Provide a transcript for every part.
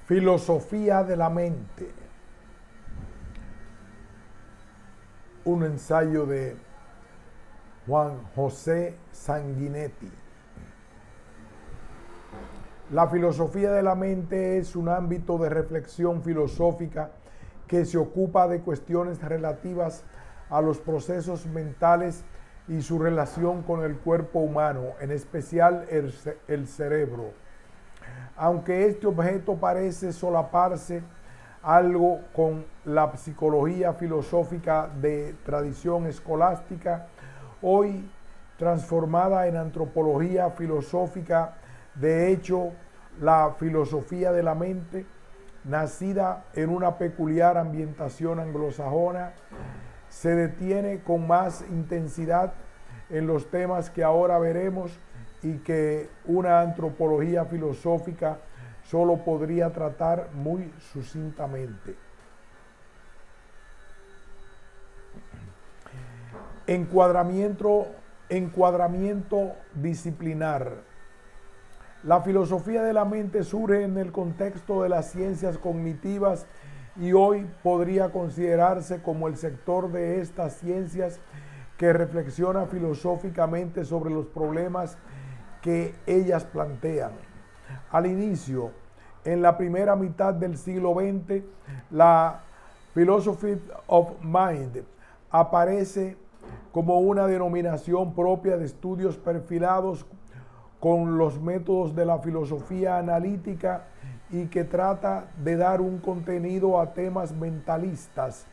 Filosofía de la mente. Un ensayo de Juan José Sanguinetti. La filosofía de la mente es un ámbito de reflexión filosófica que se ocupa de cuestiones relativas a los procesos mentales y su relación con el cuerpo humano, en especial el cerebro. Aunque este objeto parece solaparse algo con la psicología filosófica de tradición escolástica, hoy transformada en antropología filosófica, de hecho, la filosofía de la mente, nacida en una peculiar ambientación anglosajona, se detiene con más intensidad en los temas que ahora veremos y que una antropología filosófica solo podría tratar muy sucintamente. Encuadramiento disciplinar. La filosofía de la mente surge en el contexto de las ciencias cognitivas y hoy podría considerarse como el sector de estas ciencias que reflexiona filosóficamente sobre los problemas que ellas plantean. Al inicio, en la primera mitad del siglo XX, la Philosophy of Mind aparece como una denominación propia de estudios perfilados con los métodos de la filosofía analítica y que trata de dar un contenido a temas mentalistas,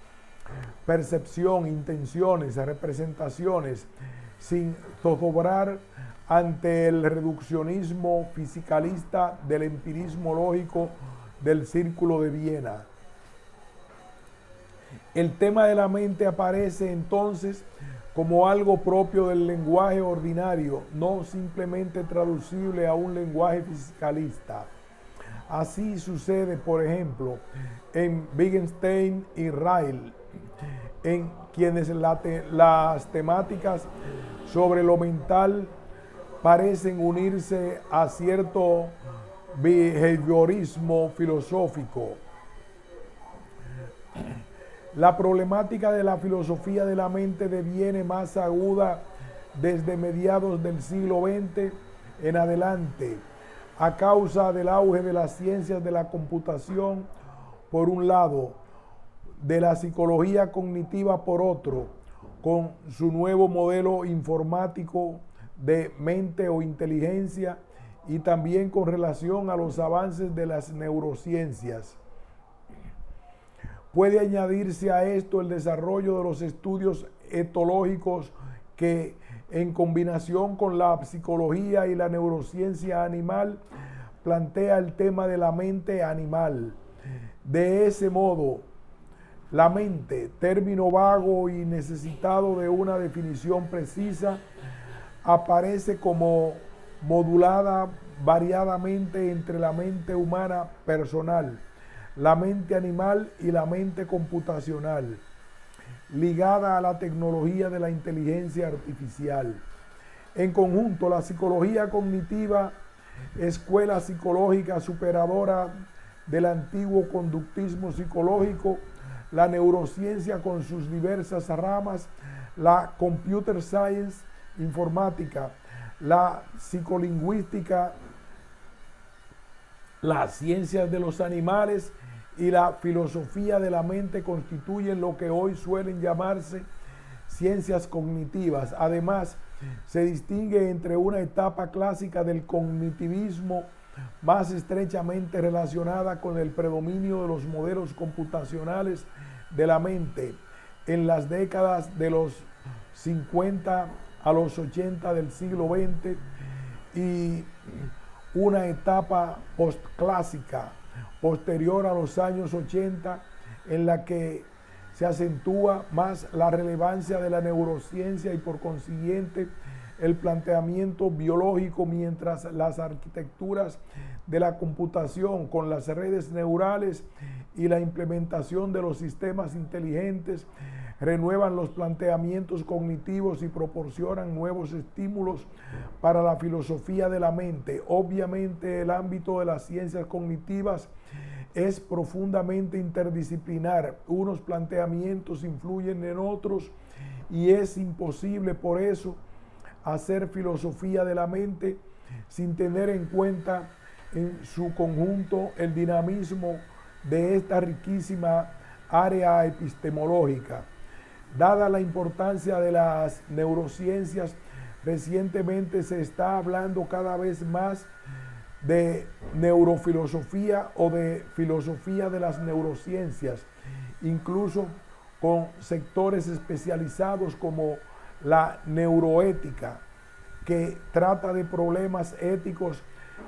percepción, intenciones, representaciones, sin zozobrar ante el reduccionismo fisicalista del empirismo lógico del Círculo de Viena. El tema de la mente aparece entonces como algo propio del lenguaje ordinario, no simplemente traducible a un lenguaje fisicalista. Así sucede, por ejemplo, en Wittgenstein y Ryle, en quienes las temáticas sobre lo mental parecen unirse a cierto behaviorismo filosófico. La problemática de la filosofía de la mente deviene más aguda desde mediados del siglo XX en adelante, a causa del auge de las ciencias de la computación, por un lado, de la psicología cognitiva por otro, con su nuevo modelo informático de mente o inteligencia, y también con relación a los avances de las neurociencias. Puede añadirse a esto el desarrollo de los estudios etológicos que, en combinación con la psicología y la neurociencia animal, plantea el tema de la mente animal. De ese modo, la mente, término vago y necesitado de una definición precisa, aparece como modulada variadamente entre la mente humana personal, la mente animal y la mente computacional, ligada a la tecnología de la inteligencia artificial. En conjunto, la psicología cognitiva, escuela psicológica superadora del antiguo conductismo psicológico, la neurociencia con sus diversas ramas, la computer science, informática, la psicolingüística, las ciencias de los animales y la filosofía de la mente constituyen lo que hoy suelen llamarse ciencias cognitivas. Además, se distingue entre una etapa clásica del cognitivismo más estrechamente relacionada con el predominio de los modelos computacionales de la mente en las décadas de los 50 a los 80 del siglo XX y una etapa postclásica posterior a los años 80 en la que se acentúa más la relevancia de la neurociencia y por consiguiente el planteamiento biológico, mientras las arquitecturas de la computación con las redes neurales y la implementación de los sistemas inteligentes renuevan los planteamientos cognitivos y proporcionan nuevos estímulos para la filosofía de la mente. Obviamente, el ámbito de las ciencias cognitivas es profundamente interdisciplinar. Unos planteamientos influyen en otros y es imposible por eso hacer filosofía de la mente sin tener en cuenta en su conjunto el dinamismo de esta riquísima área epistemológica. Dada la importancia de las neurociencias, recientemente se está hablando cada vez más de neurofilosofía o de filosofía de las neurociencias, incluso con sectores especializados como la neuroética, que trata de problemas éticos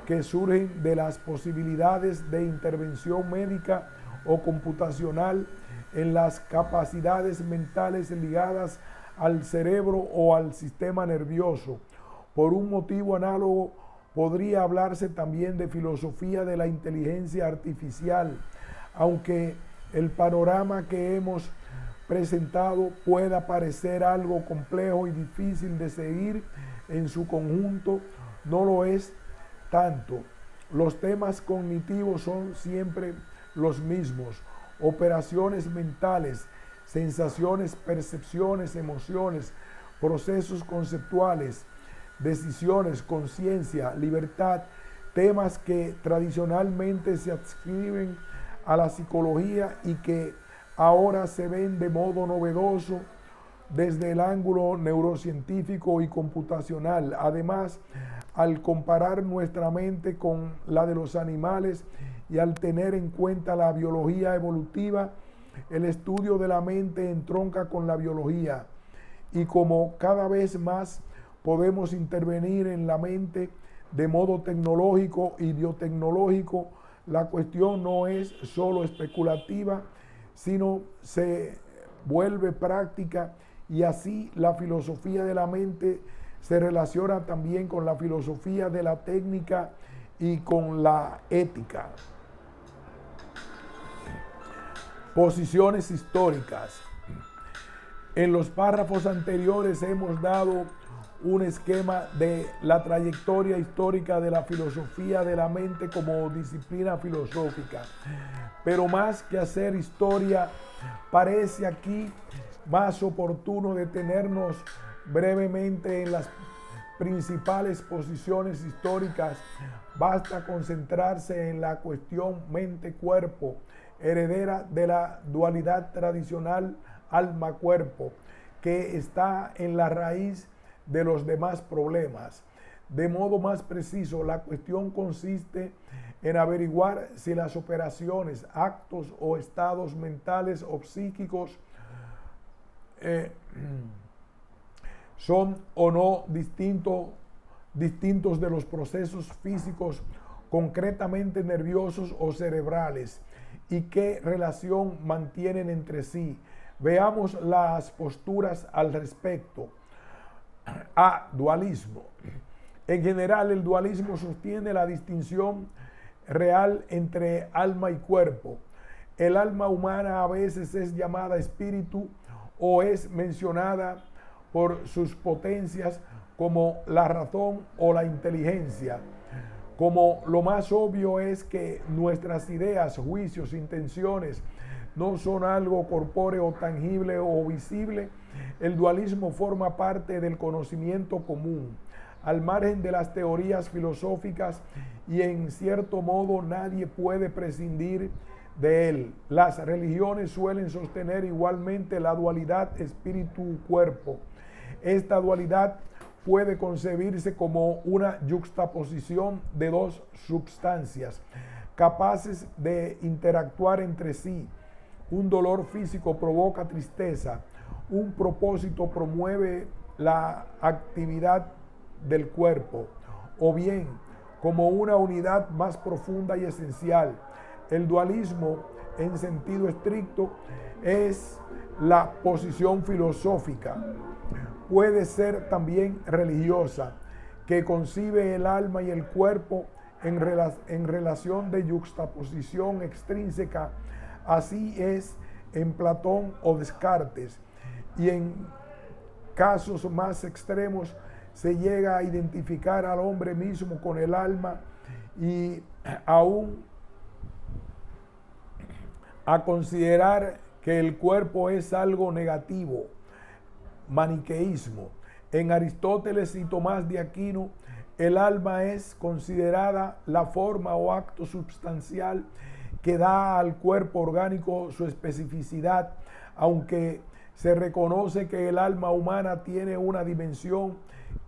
que surgen de las posibilidades de intervención médica o computacional en las capacidades mentales ligadas al cerebro o al sistema nervioso. Por un motivo análogo, podría hablarse también de filosofía de la inteligencia artificial, aunque el panorama que hemos presentado pueda parecer algo complejo y difícil de seguir en su conjunto, no lo es tanto. Los temas cognitivos son siempre los mismos: operaciones mentales, sensaciones, percepciones, emociones, procesos conceptuales, decisiones, conciencia, libertad, temas que tradicionalmente se adscriben a la psicología y que ahora se ven de modo novedoso desde el ángulo neurocientífico y computacional. Además, al comparar nuestra mente con la de los animales y al tener en cuenta la biología evolutiva, el estudio de la mente entronca con la biología, y como cada vez más podemos intervenir en la mente de modo tecnológico y biotecnológico, la cuestión no es solo especulativa, sino se vuelve práctica, y así la filosofía de la mente se relaciona también con la filosofía de la técnica y con la ética. Posiciones históricas. En los párrafos anteriores hemos dado un esquema de la trayectoria histórica de la filosofía de la mente como disciplina filosófica. Pero más que hacer historia, parece aquí más oportuno detenernos brevemente en las principales posiciones históricas. Basta concentrarse en la cuestión mente-cuerpo, heredera de la dualidad tradicional alma-cuerpo, que está en la raíz de los demás problemas. De modo más preciso, la cuestión consiste en averiguar si las operaciones, actos o estados mentales o psíquicos son o no distintos de los procesos físicos, concretamente nerviosos o cerebrales, y qué relación mantienen entre sí. Veamos las posturas al respecto. A. Dualismo. En general, el dualismo sostiene la distinción real entre alma y cuerpo. El alma humana a veces es llamada espíritu o es mencionada por sus potencias como la razón o la inteligencia. Como lo más obvio es que nuestras ideas, juicios, intenciones no son algo corpóreo, tangible o visible, el dualismo forma parte del conocimiento común, al margen de las teorías filosóficas, y en cierto modo nadie puede prescindir de él. Las religiones suelen sostener igualmente la dualidad espíritu-cuerpo. Esta dualidad puede concebirse como una yuxtaposición de dos substancias capaces de interactuar entre sí. Un dolor físico provoca tristeza, un propósito promueve la actividad del cuerpo, o bien como una unidad más profunda y esencial. El dualismo, en sentido estricto, es la posición filosófica. Puede ser también religiosa, que concibe el alma y el cuerpo en relación de yuxtaposición extrínseca. Así es en Platón o Descartes, y en casos más extremos se llega a identificar al hombre mismo con el alma, y aún a considerar que el cuerpo es algo negativo, maniqueísmo. En Aristóteles y Tomás de Aquino, el alma es considerada la forma o acto substancial que da al cuerpo orgánico su especificidad, aunque se reconoce que el alma humana tiene una dimensión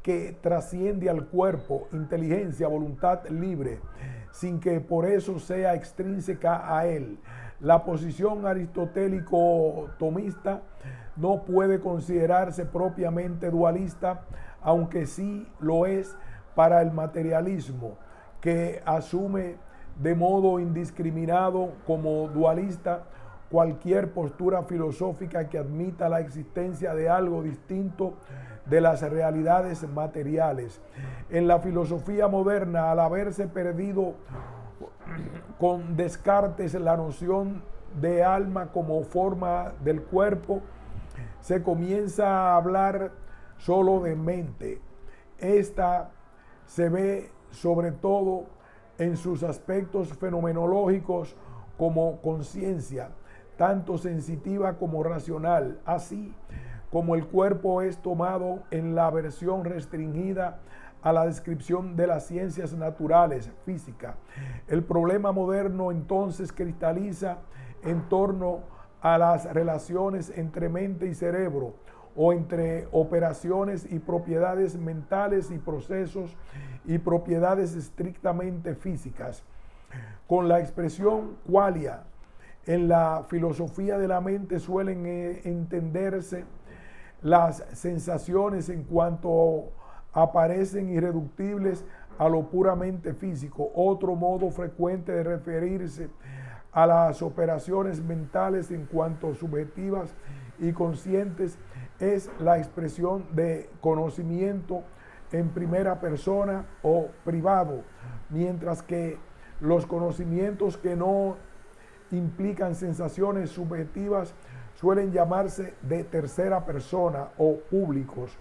que trasciende al cuerpo, inteligencia, voluntad libre, sin que por eso sea extrínseca a él. La posición aristotélico-tomista no puede considerarse propiamente dualista, aunque sí lo es para el materialismo, que asume de modo indiscriminado como dualista cualquier postura filosófica que admita la existencia de algo distinto de las realidades materiales. En la filosofía moderna, al haberse perdido con Descartes la noción de alma como forma del cuerpo, se comienza a hablar solo de mente. Esta se ve sobre todo en sus aspectos fenomenológicos como conciencia, tanto sensitiva como racional, así como el cuerpo es tomado en la versión restringida a la descripción de las ciencias naturales, física. El problema moderno entonces cristaliza en torno a las relaciones entre mente y cerebro, o entre operaciones y propiedades mentales y procesos y propiedades estrictamente físicas. Con la expresión qualia en la filosofía de la mente suelen entenderse las sensaciones en cuanto aparecen irreductibles a lo puramente físico. Otro modo frecuente de referirse a las operaciones mentales en cuanto subjetivas y conscientes es la expresión de conocimiento en primera persona o privado, mientras que los conocimientos que no implican sensaciones subjetivas suelen llamarse de tercera persona o públicos,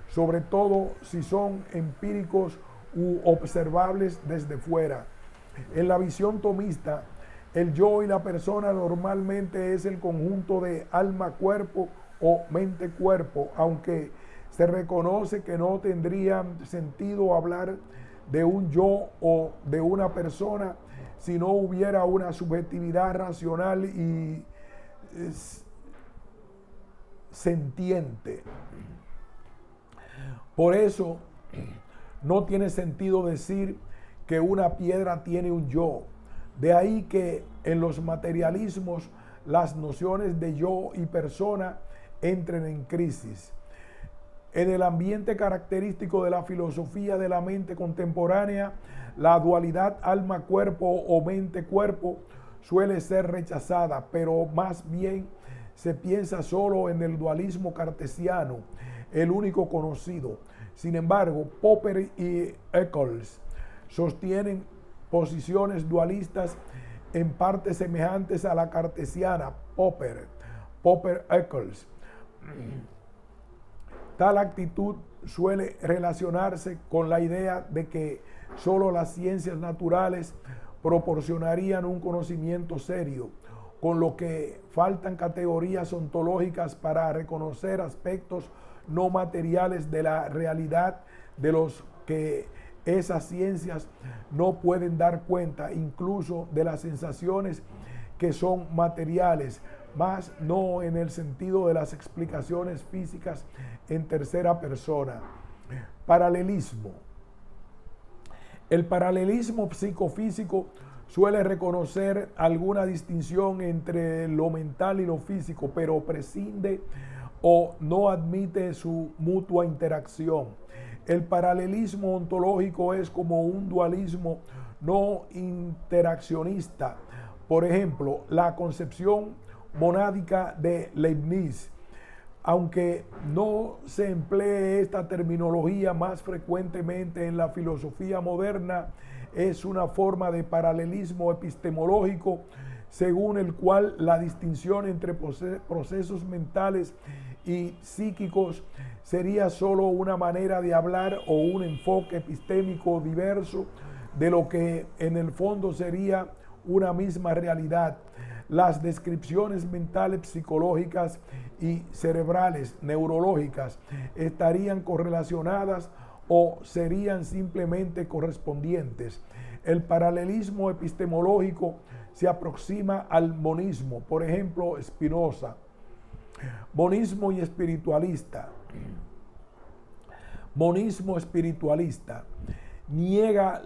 sobre todo si son empíricos u observables desde fuera. En la visión tomista, el yo y la persona normalmente es el conjunto de alma-cuerpo o mente-cuerpo, aunque se reconoce que no tendría sentido hablar de un yo o de una persona si no hubiera una subjetividad racional y sentiente. Por eso no tiene sentido decir que una piedra tiene un yo. De ahí que en los materialismos las nociones de yo y persona entren en crisis. En el ambiente característico de la filosofía de la mente contemporánea, la dualidad alma-cuerpo o mente-cuerpo suele ser rechazada, pero más bien se piensa solo en el dualismo cartesiano, el único conocido. Sin embargo, Popper y Eccles sostienen posiciones dualistas en parte semejantes a la cartesiana. Popper-Eccles. Tal actitud suele relacionarse con la idea de que solo las ciencias naturales proporcionarían un conocimiento serio, con lo que faltan categorías ontológicas para reconocer aspectos no materiales de la realidad de los que esas ciencias no pueden dar cuenta, incluso de las sensaciones que son materiales, más no en el sentido de las explicaciones físicas en tercera persona. Paralelismo. El paralelismo psicofísico suele reconocer alguna distinción entre lo mental y lo físico, pero prescinde o no admite su mutua interacción. El paralelismo ontológico es como un dualismo no interaccionista. Por ejemplo, la concepción monádica de Leibniz, aunque no se emplee esta terminología más frecuentemente en la filosofía moderna, es una forma de paralelismo epistemológico según el cual la distinción entre procesos mentales y psíquicos sería solo una manera de hablar o un enfoque epistémico diverso de lo que en el fondo sería una misma realidad. Las descripciones mentales, psicológicas y cerebrales, neurológicas, estarían correlacionadas o serían simplemente correspondientes. El paralelismo epistemológico se aproxima al monismo, por ejemplo, Spinoza. Monismo y espiritualista. Monismo espiritualista niega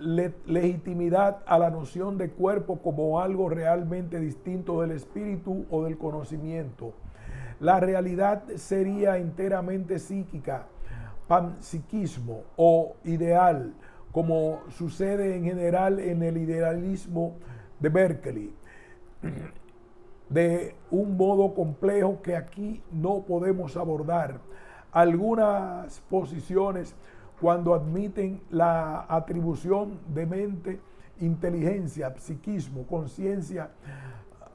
legitimidad a la noción de cuerpo como algo realmente distinto del espíritu o del conocimiento. La realidad sería enteramente psíquica, panpsiquismo o ideal, como sucede en general en el idealismo de Berkeley, de un modo complejo que aquí no podemos abordar. Algunas posiciones, cuando admiten la atribución de mente, inteligencia, psiquismo, conciencia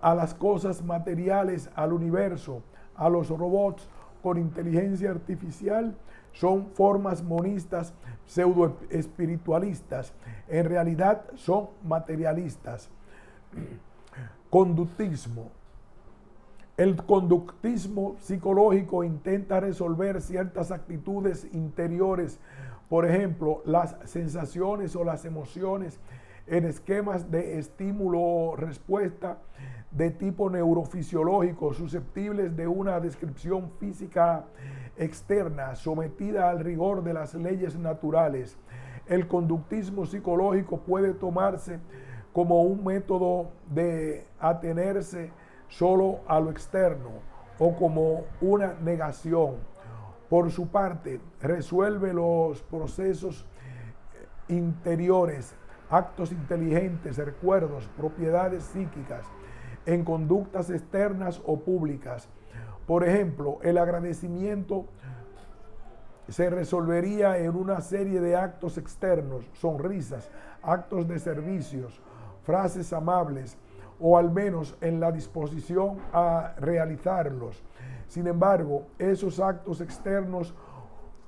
a las cosas materiales, al universo, a los robots con inteligencia artificial, son formas monistas pseudo-espiritualistas. En realidad son materialistas. Conductismo. El conductismo psicológico intenta resolver ciertas actitudes interiores, por ejemplo, las sensaciones o las emociones, en esquemas de estímulo-respuesta de tipo neurofisiológico susceptibles de una descripción física externa sometida al rigor de las leyes naturales. El conductismo psicológico puede tomarse como un método de atenerse solo a lo externo o como una negación. Por su parte, resuelve los procesos interiores, actos inteligentes, recuerdos, propiedades psíquicas, en conductas externas o públicas. Por ejemplo, el agradecimiento se resolvería en una serie de actos externos, sonrisas, actos de servicios, frases amables, o al menos en la disposición a realizarlos. Sin embargo, esos actos externos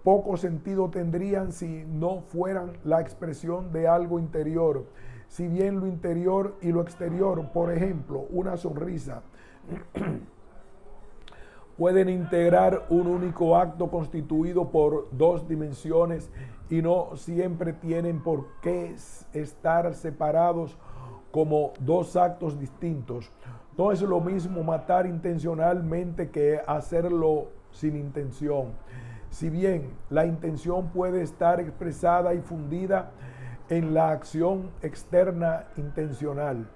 poco sentido tendrían si no fueran la expresión de algo interior. Si bien lo interior y lo exterior, por ejemplo, una sonrisa, pueden integrar un único acto constituido por dos dimensiones y no siempre tienen por qué estar separados como dos actos distintos. No es lo mismo matar intencionalmente que hacerlo sin intención. Si bien la intención puede estar expresada y fundida en la acción externa intencional.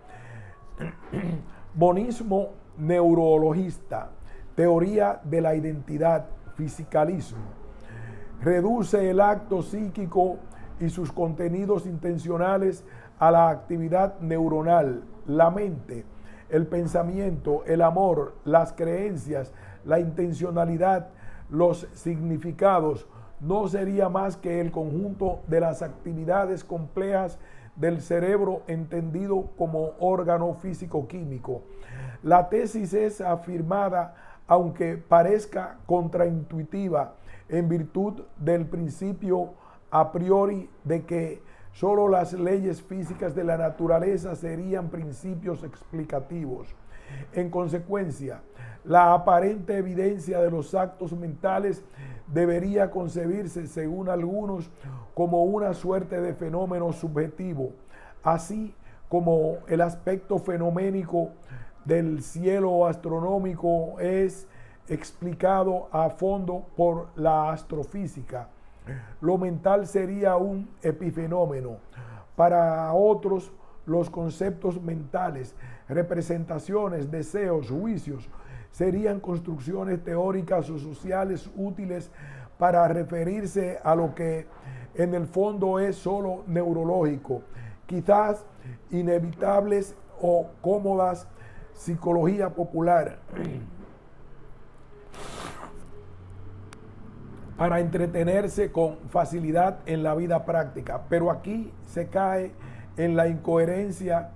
Monismo neurologista, teoría de la identidad, fisicalismo. Reduce el acto psíquico y sus contenidos intencionales a la actividad neuronal, la mente, el pensamiento, el amor, las creencias, la intencionalidad, los significados. No sería más que el conjunto de las actividades complejas del cerebro entendido como órgano físico-químico. La tesis es afirmada, aunque parezca contraintuitiva, en virtud del principio a priori de que solo las leyes físicas de la naturaleza serían principios explicativos. En consecuencia, la aparente evidencia de los actos mentales debería concebirse, según algunos, como una suerte de fenómeno subjetivo, así como el aspecto fenoménico del cielo astronómico es explicado a fondo por la astrofísica. Lo mental sería un epifenómeno. Para otros, los conceptos mentales, representaciones, deseos, juicios, serían construcciones teóricas o sociales útiles para referirse a lo que en el fondo es solo neurológico, quizás inevitables o cómodas psicología popular, para entretenerse con facilidad en la vida práctica. Pero aquí se cae en la incoherencia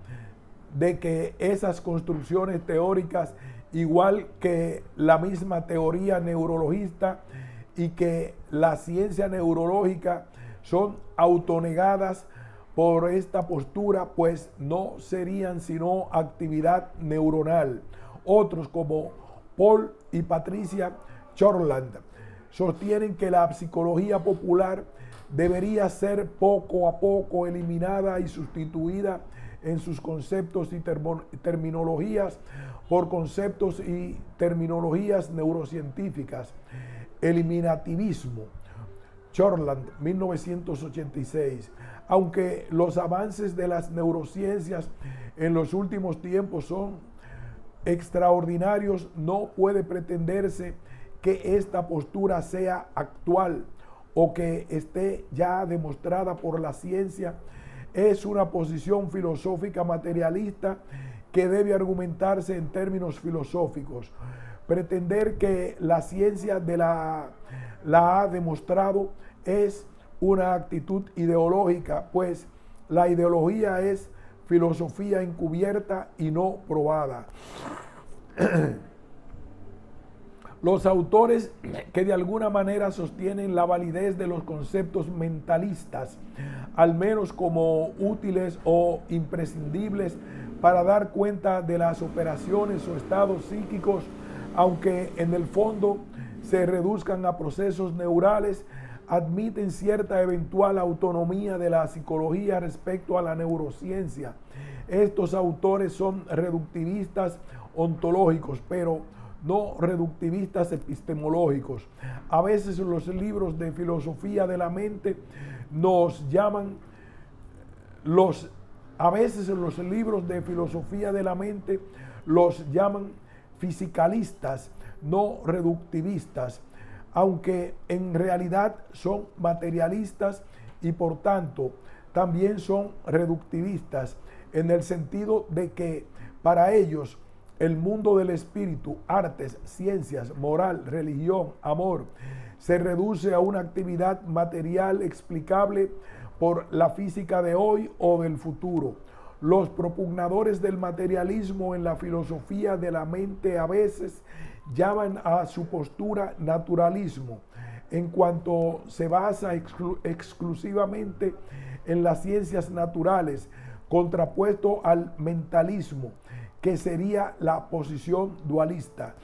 de que esas construcciones teóricas, igual que la misma teoría neurologista y que la ciencia neurológica, son autonegadas por esta postura, pues no serían sino actividad neuronal. Otros, como Paul y Patricia Chorland, sostienen que la psicología popular debería ser poco a poco eliminada y sustituida en sus conceptos y terminologías por conceptos y terminologías neurocientíficas. Eliminativismo. Chorland, 1986. Aunque los avances de las neurociencias en los últimos tiempos son extraordinarios, no puede pretenderse que esta postura sea actual o que esté ya demostrada por la ciencia. Es una posición filosófica materialista que debe argumentarse en términos filosóficos. Pretender que la ciencia la ha demostrado es una actitud ideológica, pues la ideología es filosofía encubierta y no probada. Los autores que de alguna manera sostienen la validez de los conceptos mentalistas, al menos como útiles o imprescindibles para dar cuenta de las operaciones o estados psíquicos, aunque en el fondo se reduzcan a procesos neurales, admiten cierta eventual autonomía de la psicología respecto a la neurociencia. Estos autores son reductivistas ontológicos, pero no reductivistas epistemológicos. A veces los libros de filosofía de la mente los llaman fisicalistas, no reductivistas, aunque en realidad son materialistas y por tanto también son reductivistas, en el sentido de que para ellos el mundo del espíritu, artes, ciencias, moral, religión, amor, se reduce a una actividad material explicable por la física de hoy o del futuro. Los propugnadores del materialismo en la filosofía de la mente a veces llaman a su postura naturalismo, en cuanto se basa exclusivamente en las ciencias naturales, contrapuesto al mentalismo, que sería la posición dualista.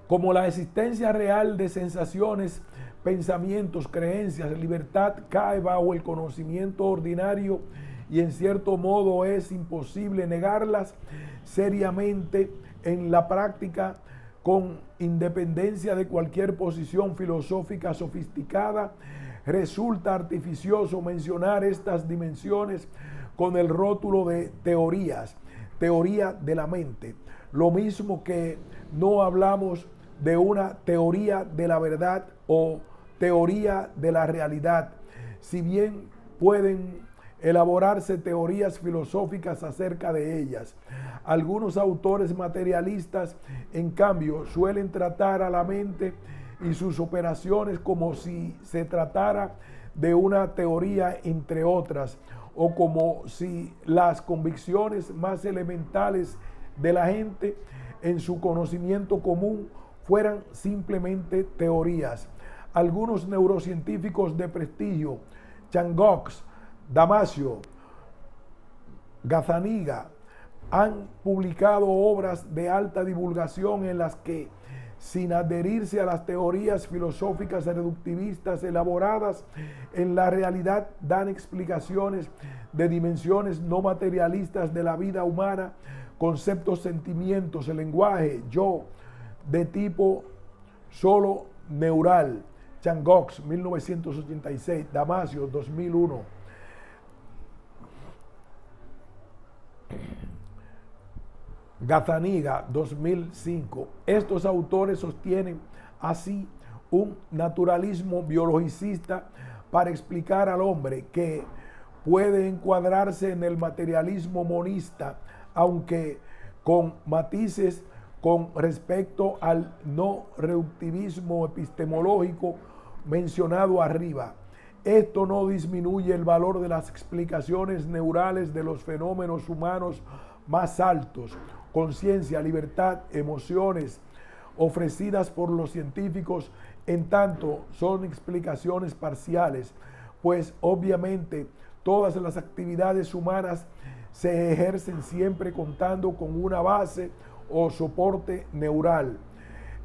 Como la existencia real de sensaciones, pensamientos, creencias, libertad cae bajo el conocimiento ordinario y en cierto modo es imposible negarlas seriamente en la práctica, con independencia de cualquier posición filosófica sofisticada, resulta artificioso mencionar estas dimensiones con el rótulo de teorías, teoría de la mente. Lo mismo que no hablamos de una teoría de la verdad o teoría de la realidad, si bien pueden elaborarse teorías filosóficas acerca de ellas. Algunos autores materialistas, en cambio, suelen tratar a la mente y sus operaciones como si se tratara de una teoría entre otras, o como si las convicciones más elementales de la gente en su conocimiento común fueran simplemente teorías. Algunos neurocientíficos de prestigio, Changox, Damasio, Gazzaniga, han publicado obras de alta divulgación en las que, sin adherirse a las teorías filosóficas reductivistas elaboradas, en la realidad dan explicaciones de dimensiones no materialistas de la vida humana, conceptos, sentimientos, el lenguaje, yo, de tipo solo neural. Changox, 1986, Damasio, 2001. Gazzaniga, 2005. Estos autores sostienen así un naturalismo biologicista para explicar al hombre, que puede encuadrarse en el materialismo monista, aunque con matices con respecto al no reductivismo epistemológico mencionado arriba. Esto no disminuye el valor de las explicaciones neurales de los fenómenos humanos más altos, conciencia, libertad, emociones, ofrecidas por los científicos, en tanto son explicaciones parciales, pues obviamente todas las actividades humanas se ejercen siempre contando con una base o soporte neural.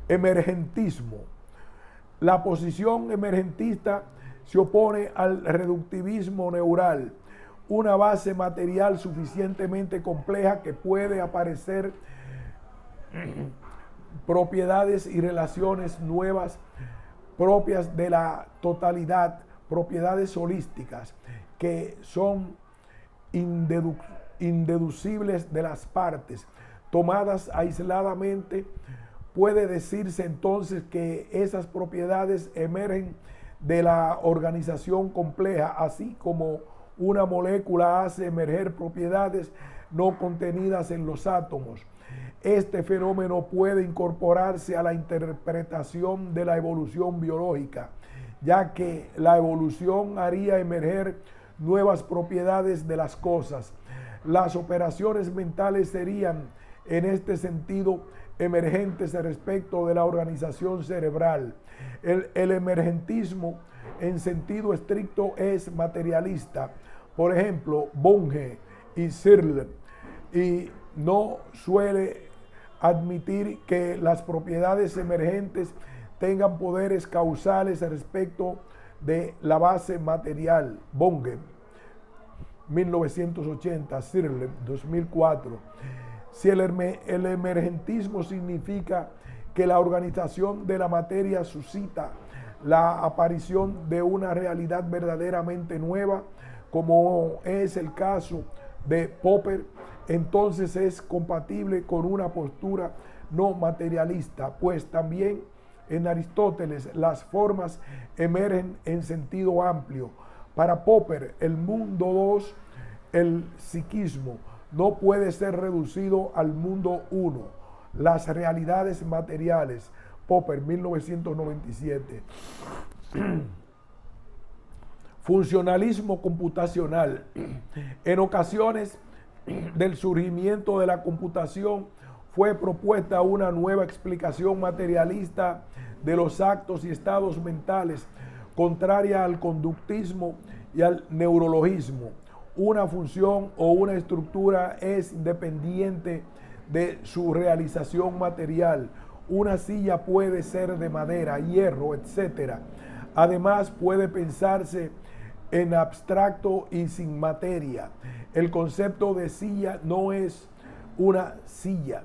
Emergentismo. La posición emergentista se opone al reductivismo neural, una base material suficientemente compleja que puede aparecer propiedades y relaciones nuevas propias de la totalidad, propiedades holísticas que son indeducibles de las partes, tomadas aisladamente. Puede decirse entonces que esas propiedades emergen de la organización compleja, así como una molécula hace emerger propiedades no contenidas en los átomos. Este fenómeno puede incorporarse a la interpretación de la evolución biológica, ya que la evolución haría emerger nuevas propiedades de las cosas. Las operaciones mentales serían, en este sentido, emergentes respecto de la organización cerebral. El emergentismo, en sentido estricto, es materialista. Por ejemplo, Bunge y Searle, y no suele admitir que las propiedades emergentes tengan poderes causales respecto de la base material. Bunge, 1980, Searle, 2004. Si el emergentismo significa que la organización de la materia suscita la aparición de una realidad verdaderamente nueva, como es el caso de Popper, entonces es compatible con una postura no materialista, pues también en Aristóteles las formas emergen en sentido amplio. Para Popper, el mundo 2, el psiquismo, no puede ser reducido al mundo 1, las realidades materiales. Popper, 1997. Funcionalismo computacional. En ocasiones del surgimiento de la computación fue propuesta una nueva explicación materialista de los actos y estados mentales, contraria al conductismo y al neurologismo. Una función o una estructura es independiente de su realización material. Una silla puede ser de madera, hierro, etc. Además, puede pensarse en abstracto y sin materia. El concepto de silla no es una silla.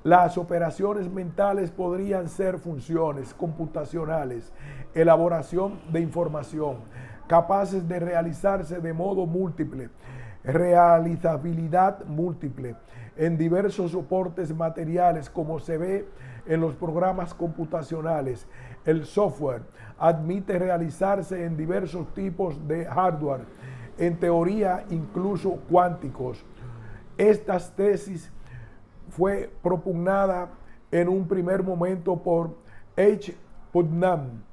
Las operaciones mentales podrían ser funciones computacionales, elaboración de información, capaces de realizarse de modo múltiple, realizabilidad múltiple, en diversos soportes materiales, como se ve en los programas computacionales. El software admite realizarse en diversos tipos de hardware, en teoría incluso cuánticos. Esta tesis fue propugnada en un primer momento por H. Putnam,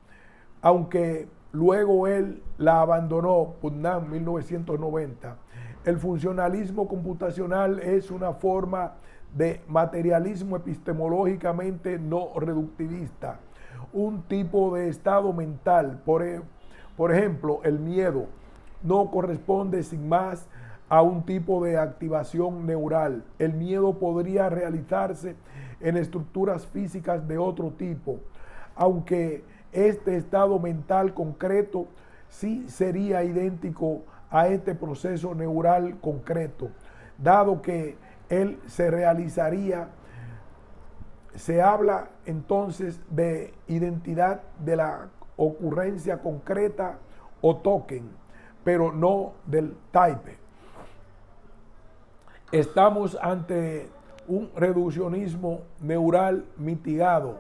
aunque luego él la abandonó. Putnam, 1990. El funcionalismo computacional es una forma de materialismo epistemológicamente no reductivista, un tipo de estado mental. Por ejemplo, el miedo no corresponde sin más a un tipo de activación neural. El miedo podría realizarse en estructuras físicas de otro tipo, aunque este estado mental concreto sí sería idéntico a este proceso neural concreto, dado que él se realizaría. Se habla entonces de identidad de la ocurrencia concreta o token, pero no del type. Estamos ante un reduccionismo neural mitigado.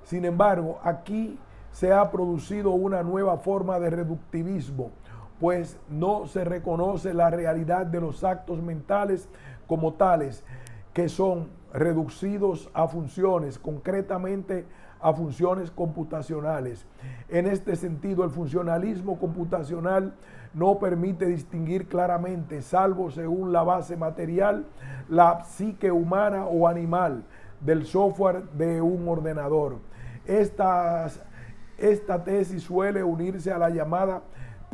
Sin embargo, aquí se ha producido una nueva forma de reductivismo, pues no se reconoce la realidad de los actos mentales como tales, que son reducidos a funciones, concretamente a funciones computacionales. En este sentido, el funcionalismo computacional no permite distinguir claramente, salvo según la base material, la psique humana o animal del software de un ordenador. Esta tesis suele unirse a la llamada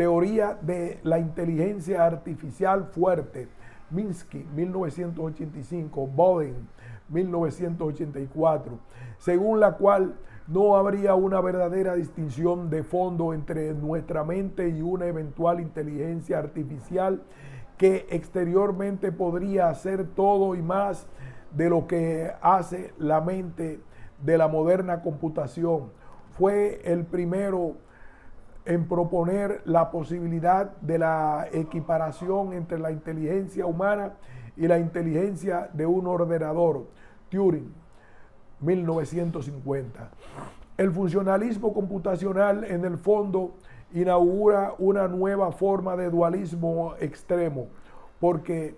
Teoría de la inteligencia artificial fuerte, Minsky, 1985, Boden, 1984, según la cual no habría una verdadera distinción de fondo entre nuestra mente y una eventual inteligencia artificial que exteriormente podría hacer todo y más de lo que hace la mente de la moderna computación. Fue el primero en proponer la posibilidad de la equiparación entre la inteligencia humana y la inteligencia de un ordenador, Turing, 1950. El funcionalismo computacional, en el fondo, inaugura una nueva forma de dualismo extremo, porque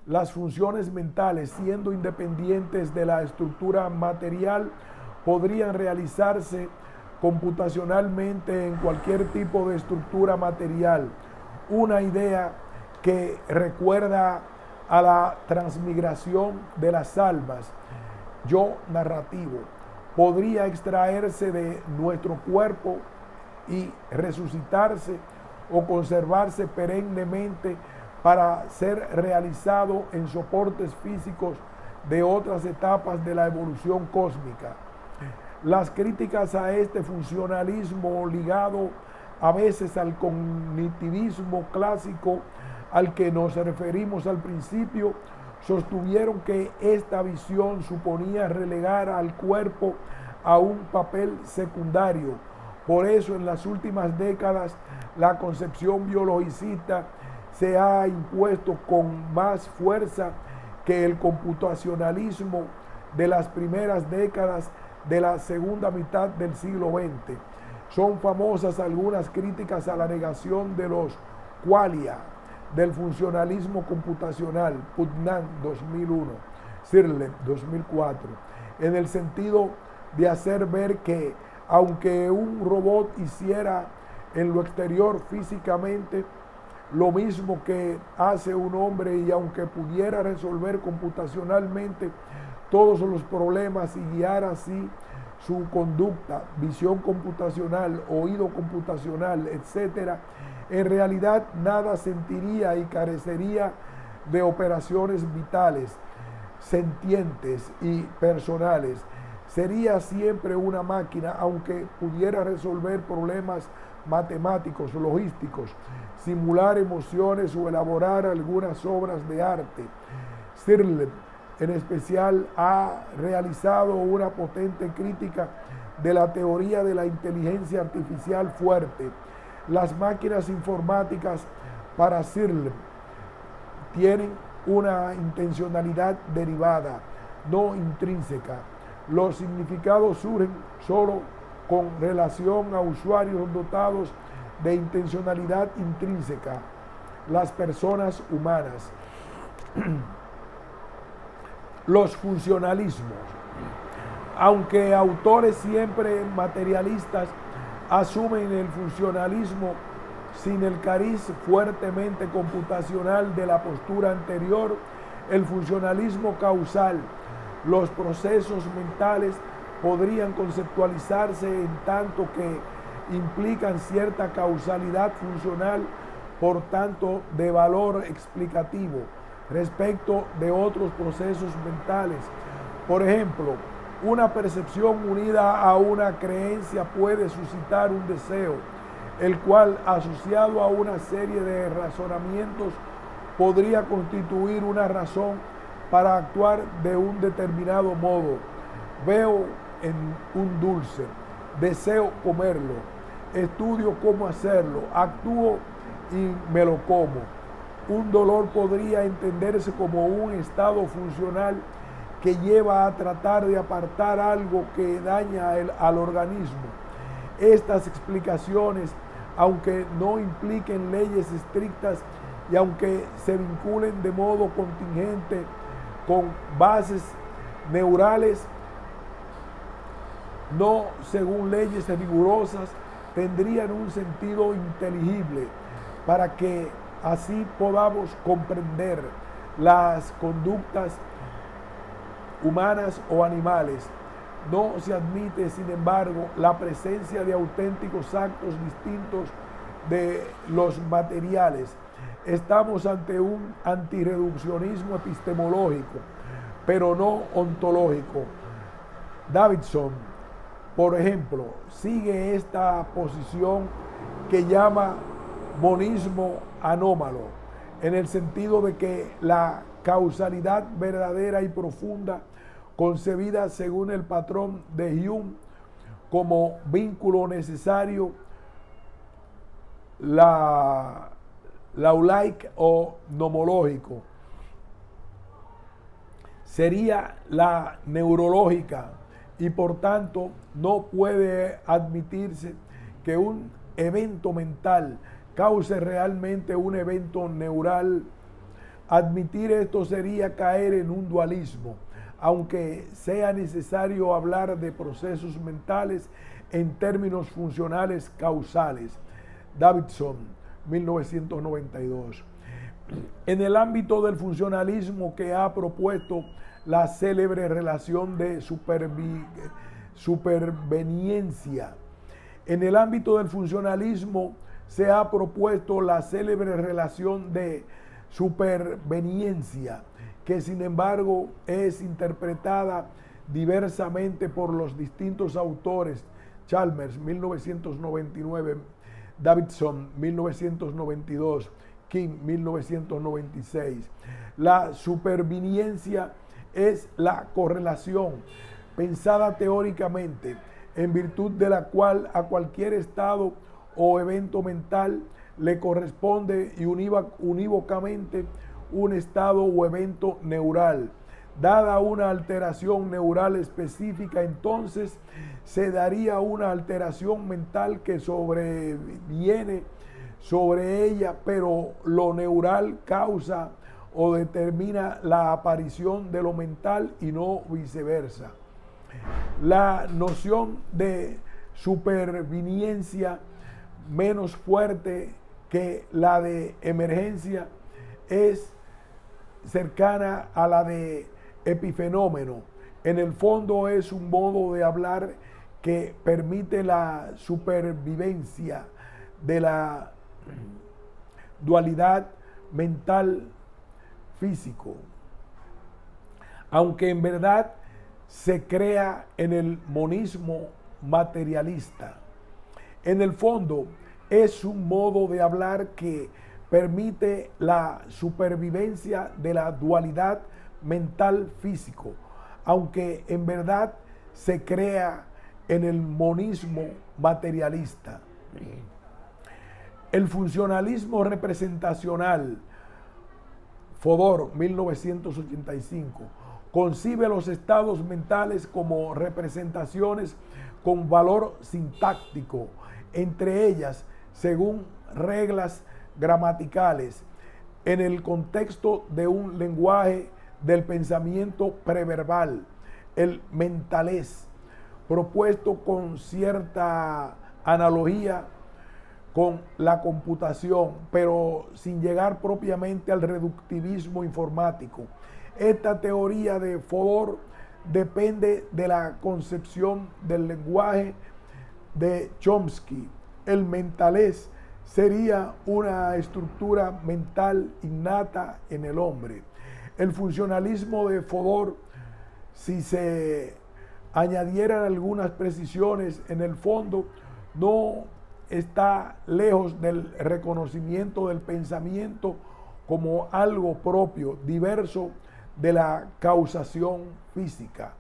las funciones mentales, siendo independientes de la estructura material, podrían realizarse computacionalmente en cualquier tipo de estructura material. Una idea que recuerda a la transmigración de las almas. Yo narrativo podría extraerse de nuestro cuerpo y resucitarse o conservarse perennemente para ser realizado en soportes físicos de otras etapas de la evolución cósmica. Las críticas a este funcionalismo ligado a veces al cognitivismo clásico al que nos referimos al principio, sostuvieron que esta visión suponía relegar al cuerpo a un papel secundario. Por eso en las últimas décadas la concepción biologicista se ha impuesto con más fuerza que el computacionalismo de las primeras décadas de la segunda mitad del siglo XX. Son famosas algunas críticas a la negación de los qualia del funcionalismo computacional, Putnam 2001, Searle 2004, en el sentido de hacer ver que aunque un robot hiciera en lo exterior físicamente lo mismo que hace un hombre y aunque pudiera resolver computacionalmente todos los problemas y guiar así su conducta, visión computacional, oído computacional, etcétera, en realidad nada sentiría y carecería de operaciones vitales, sentientes y personales. Sería siempre una máquina, aunque pudiera resolver problemas matemáticos, logísticos, simular emociones o elaborar algunas obras de arte. Searle, en especial, ha realizado una potente crítica de la teoría de la inteligencia artificial fuerte. Las máquinas informáticas, para Searle, tienen una intencionalidad derivada, no intrínseca. Los significados surgen solo con relación a usuarios dotados de intencionalidad intrínseca, las personas humanas. Los funcionalismos. Aunque autores siempre materialistas asumen el funcionalismo sin el cariz fuertemente computacional de la postura anterior, el funcionalismo causal, los procesos mentales podrían conceptualizarse en tanto que implican cierta causalidad funcional, por tanto de valor explicativo respecto de otros procesos mentales. Por ejemplo, una percepción unida a una creencia puede suscitar un deseo, el cual, asociado a una serie de razonamientos, podría constituir una razón para actuar de un determinado modo. Veo en un dulce, deseo comerlo, estudio cómo hacerlo, actúo y me lo como. Un dolor podría entenderse como un estado funcional que lleva a tratar de apartar algo que daña al organismo. Estas explicaciones, aunque no impliquen leyes estrictas y aunque se vinculen de modo contingente con bases neurales, no según leyes rigurosas, tendrían un sentido inteligible para que así podamos comprender las conductas humanas o animales. No se admite, sin embargo, la presencia de auténticos actos distintos de los materiales. Estamos ante un antirreduccionismo epistemológico, pero no ontológico. Davidson, por ejemplo, sigue esta posición que llama monismo anómalo, en el sentido de que la causalidad verdadera y profunda, concebida según el patrón de Hume como vínculo necesario, laulaic o nomológico, sería la neurológica, y por tanto no puede admitirse que un evento mental cause realmente un evento neural. Admitir esto sería caer en un dualismo, aunque sea necesario hablar de procesos mentales en términos funcionales causales. Davidson, 1992. En el ámbito del funcionalismo, que ha propuesto la célebre relación de superveniencia. En el ámbito del funcionalismo se ha propuesto la célebre relación de superveniencia, que sin embargo es interpretada diversamente por los distintos autores. Chalmers, 1999, Davidson, 1992, King, 1996. La superveniencia es la correlación pensada teóricamente, en virtud de la cual a cualquier estado o evento mental le corresponde y unívocamente un estado o evento neural. Dada una alteración neural específica, entonces se daría una alteración mental que sobreviene sobre ella, pero lo neural causa o determina la aparición de lo mental y no viceversa. La noción de superveniencia, menos fuerte que la de emergencia, es cercana a la de epifenómeno. En el fondo es un modo de hablar que permite la supervivencia de la dualidad mental físico, aunque en verdad se crea en el monismo materialista. En el fondo es un modo de hablar que permite la supervivencia de la dualidad mental físico, aunque en verdad se crea en el monismo materialista. El funcionalismo representacional, Fodor, 1985, concibe los estados mentales como representaciones con valor sintáctico, entre ellas según reglas gramaticales, en el contexto de un lenguaje del pensamiento preverbal, el mentalés, propuesto con cierta analogía con la computación, pero sin llegar propiamente al reductivismo informático. Esta teoría de Fodor depende de la concepción del lenguaje de Chomsky. El mentalés sería una estructura mental innata en el hombre. El funcionalismo de Fodor, si se añadieran algunas precisiones en el fondo, no está lejos del reconocimiento del pensamiento como algo propio, diverso de la causación física.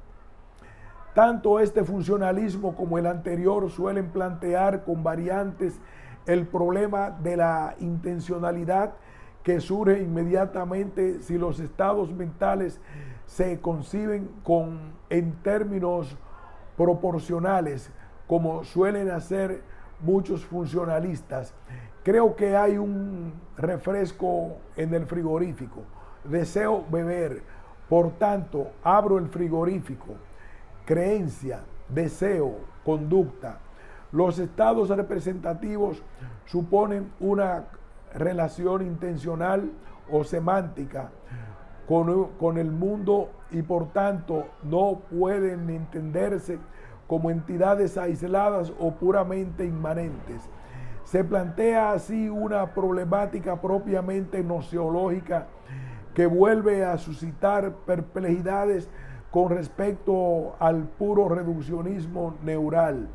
Tanto este funcionalismo como el anterior suelen plantear con variantes el problema de la intencionalidad, que surge inmediatamente si los estados mentales se conciben en términos proporcionales, como suelen hacer muchos funcionalistas. Creo que hay un refresco en el frigorífico. Deseo beber, por tanto, abro el frigorífico. Creencia, deseo, conducta. Los estados representativos suponen una relación intencional o semántica con el mundo y por tanto no pueden entenderse como entidades aisladas o puramente inmanentes. Se plantea así una problemática propiamente nociológica que vuelve a suscitar perplejidades con respecto al puro reduccionismo neural,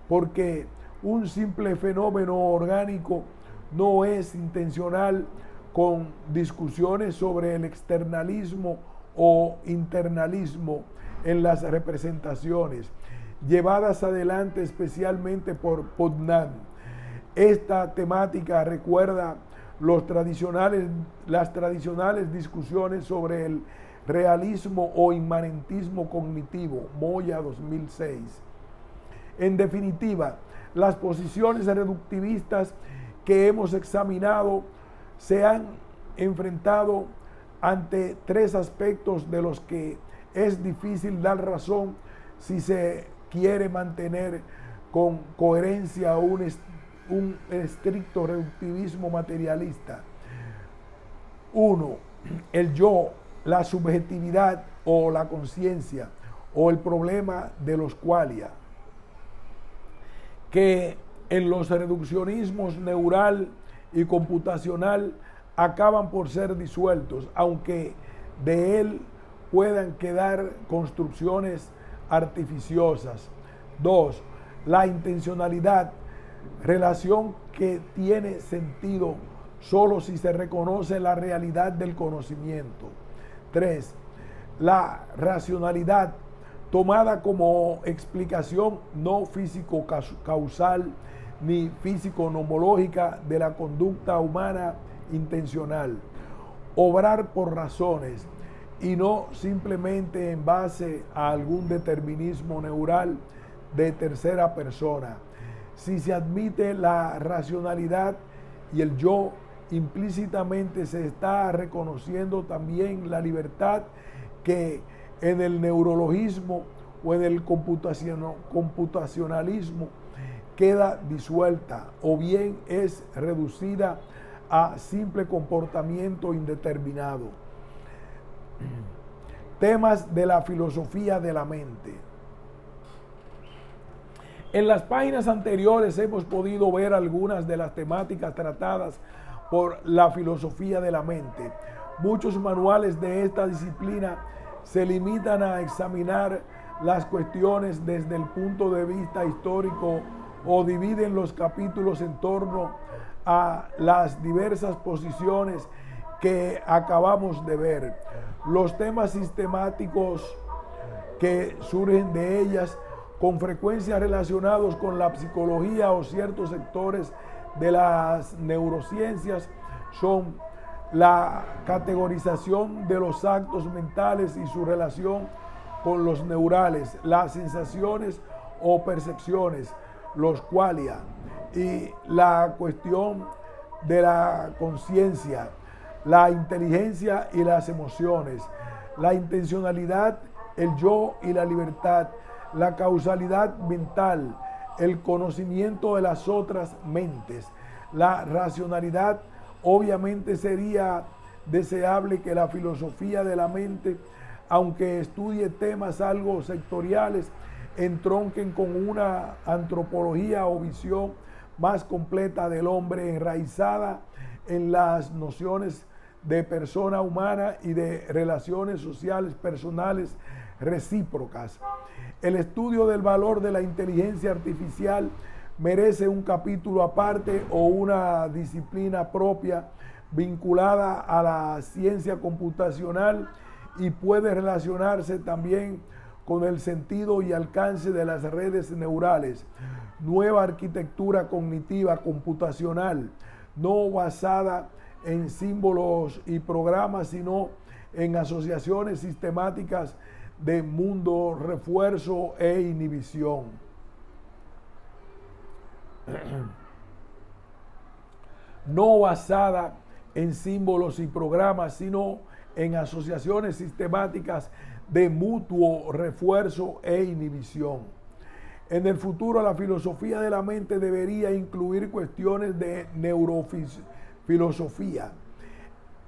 porque un simple fenómeno orgánico no es intencional con discusiones sobre el externalismo o internalismo en las representaciones, llevadas adelante especialmente por Putnam. Esta temática recuerda las tradicionales discusiones sobre el realismo o inmanentismo cognitivo, Moya 2006. En definitiva, las posiciones reductivistas que hemos examinado se han enfrentado ante tres aspectos de los que es difícil dar razón si se quiere mantener con coherencia un estricto reductivismo materialista. 1. El yo, la subjetividad o la conciencia, o el problema de los qualia, que en los reduccionismos neural y computacional acaban por ser disueltos, aunque de él puedan quedar construcciones artificiosas. 2. La intencionalidad, relación que tiene sentido solo si se reconoce la realidad del conocimiento. 3. La racionalidad, tomada como explicación no físico-causal ni físico-nomológica de la conducta humana intencional. Obrar por razones y no simplemente en base a algún determinismo neural de tercera persona. Si se admite la racionalidad y el yo, implícitamente se está reconociendo también la libertad que en el neurologismo o en el computacionalismo queda disuelta o bien es reducida a simple comportamiento indeterminado. Temas de la filosofía de la mente. En las páginas anteriores hemos podido ver algunas de las temáticas tratadas por la filosofía de la mente. Muchos manuales de esta disciplina se limitan a examinar las cuestiones desde el punto de vista histórico o dividen los capítulos en torno a las diversas posiciones que acabamos de ver. Los temas sistemáticos que surgen de ellas, con frecuencia relacionados con la psicología o ciertos sectores de las neurociencias, son la categorización de los actos mentales y su relación con los neurales, las sensaciones o percepciones, los qualia, y la cuestión de la conciencia, la inteligencia y las emociones, la intencionalidad, el yo y la libertad, la causalidad mental, el conocimiento de las otras mentes, la racionalidad. Obviamente sería deseable que la filosofía de la mente, aunque estudie temas algo sectoriales, entronquen con una antropología o visión más completa del hombre, enraizada en las nociones de persona humana y de relaciones sociales personales recíprocas. El estudio del valor de la inteligencia artificial merece un capítulo aparte o una disciplina propia vinculada a la ciencia computacional, y puede relacionarse también con el sentido y alcance de las redes neurales, nueva arquitectura cognitiva computacional, no basada en símbolos y programas, sino en asociaciones sistemáticas de mundo, refuerzo e inhibición. No basada en símbolos y programas, sino en asociaciones sistemáticas de mutuo refuerzo e inhibición. En el futuro, la filosofía de la mente debería incluir cuestiones de neurofilosofía.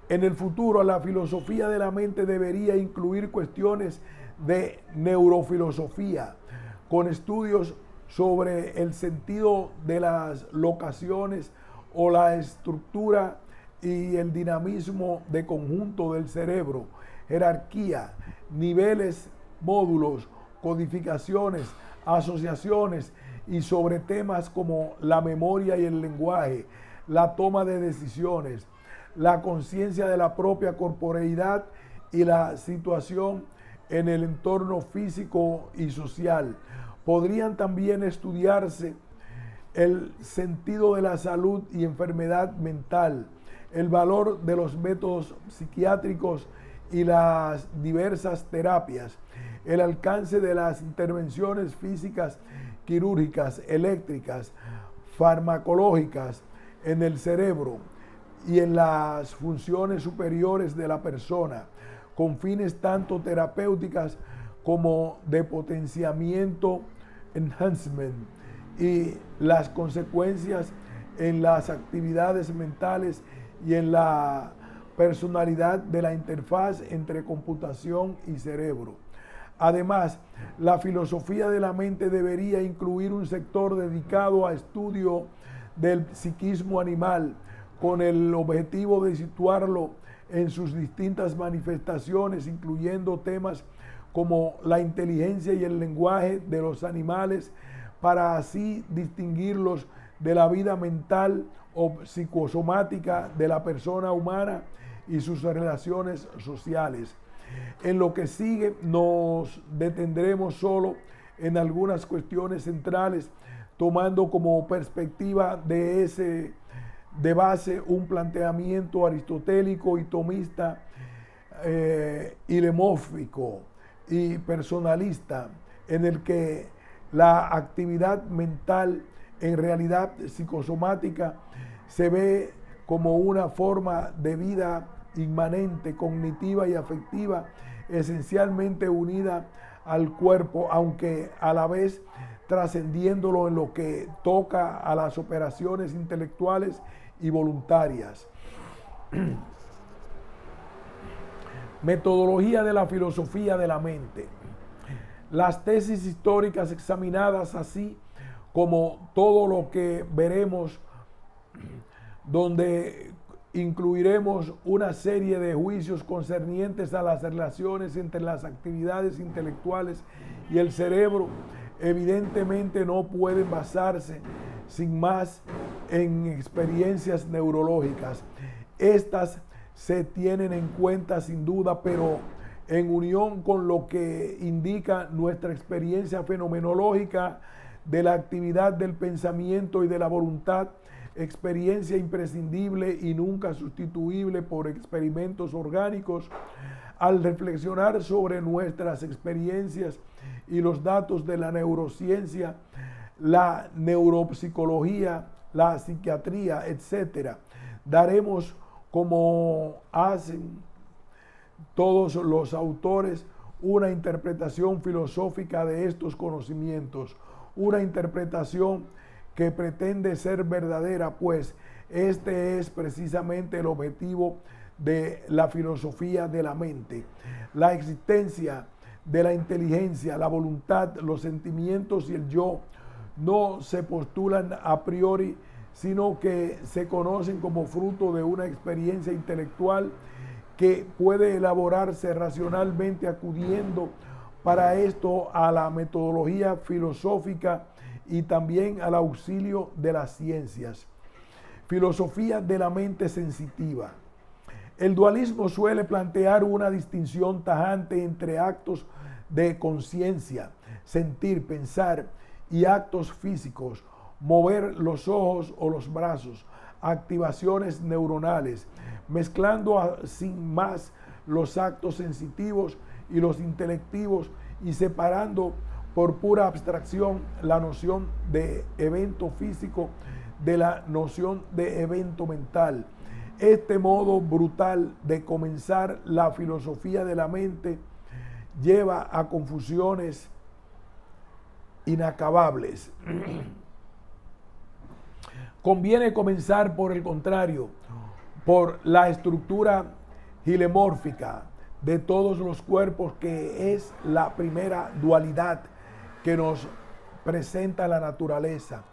En el futuro, la filosofía de la mente debería incluir cuestiones de neurofilosofía, con estudios sobre el sentido de las locaciones o la estructura y el dinamismo de conjunto del cerebro, jerarquía, niveles, módulos, codificaciones, asociaciones y sobre temas como la memoria y el lenguaje, la toma de decisiones, la conciencia de la propia corporeidad y la situación en el entorno físico y social. Podrían también estudiarse el sentido de la salud y enfermedad mental, el valor de los métodos psiquiátricos y las diversas terapias, el alcance de las intervenciones físicas, quirúrgicas, eléctricas, farmacológicas en el cerebro y en las funciones superiores de la persona, con fines tanto terapéuticas como de potenciamiento, enhancement, y las consecuencias en las actividades mentales y en la personalidad de la interfaz entre computación y cerebro. Además, la filosofía de la mente debería incluir un sector dedicado a estudio del psiquismo animal, con el objetivo de situarlo en sus distintas manifestaciones, incluyendo temas como la inteligencia y el lenguaje de los animales, para así distinguirlos de la vida mental o psicosomática de la persona humana y sus relaciones sociales. En lo que sigue nos detendremos solo en algunas cuestiones centrales, tomando como perspectiva de base un planteamiento aristotélico y tomista, ilemórfico y personalista, en el que la actividad mental en realidad psicosomática se ve como una forma de vida inmanente, cognitiva y afectiva, esencialmente unida al cuerpo, aunque a la vez trascendiéndolo en lo que toca a las operaciones intelectuales y voluntarias. Metodología de la filosofía de la mente. Las tesis históricas examinadas, así como todo lo que veremos, donde incluiremos una serie de juicios concernientes a las relaciones entre las actividades intelectuales y el cerebro, evidentemente no pueden basarse sin más en experiencias neurológicas. Estas se tienen en cuenta sin duda, pero en unión con lo que indica nuestra experiencia fenomenológica de la actividad del pensamiento y de la voluntad, experiencia imprescindible y nunca sustituible por experimentos orgánicos. Al reflexionar sobre nuestras experiencias y los datos de la neurociencia, la neuropsicología, la psiquiatría, etc., daremos, como hacen todos los autores, una interpretación filosófica de estos conocimientos, una interpretación que pretende ser verdadera, pues este es precisamente el objetivo de la filosofía de la mente. La existencia de la inteligencia, la voluntad, los sentimientos y el yo no se postulan a priori, sino que se conocen como fruto de una experiencia intelectual que puede elaborarse racionalmente, acudiendo para esto a la metodología filosófica y también al auxilio de las ciencias. Filosofía de la mente sensitiva. El dualismo suele plantear una distinción tajante entre actos de conciencia, sentir, pensar, y actos físicos, mover los ojos o los brazos, activaciones neuronales, mezclando sin más los actos sensitivos y los intelectivos y separando por pura abstracción la noción de evento físico de la noción de evento mental. Este modo brutal de comenzar la filosofía de la mente lleva a confusiones inacabables. Conviene comenzar, por el contrario, por la estructura hilemórfica de todos los cuerpos, que es la primera dualidad que nos presenta la naturaleza.